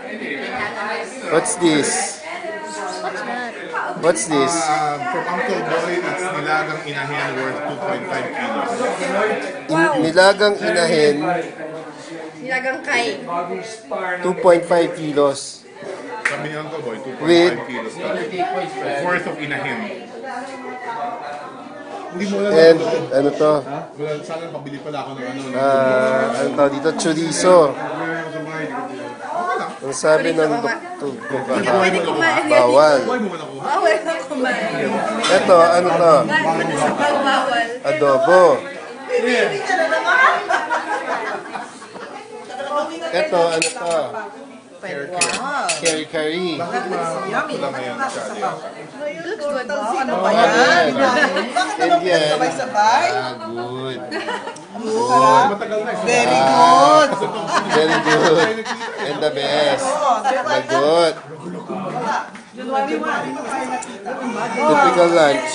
What's this? What's this? From Uncle Boy, it's nilagang inahin worth 2.5 kilos. Nilagang inahin, Nilagang kay. 2.5 kilos. Sabi ni Uncle Boy, 2.5 With? kilos. Worth of inahin. Hindi mo alam. And ano to? Wala, sana pabili pala ako ng ano. Ano tawag dito? Chorizo. Ang sabi ng doktor ko Pwede kumain. bawal. Why mo nakuha? Bawal na kumain. Ito, ano to? Bawal. Adobo. Ito, ano to? Kari-kari. Wala ngayon siya. Looks good. Ano Oh, ba yan? yan. Bakit And naman yan. sabay-sabay? Good. Matagal na. Very good. Very good. And the best. The good. January 1, hindi pa tayo nakita. Typical lunch.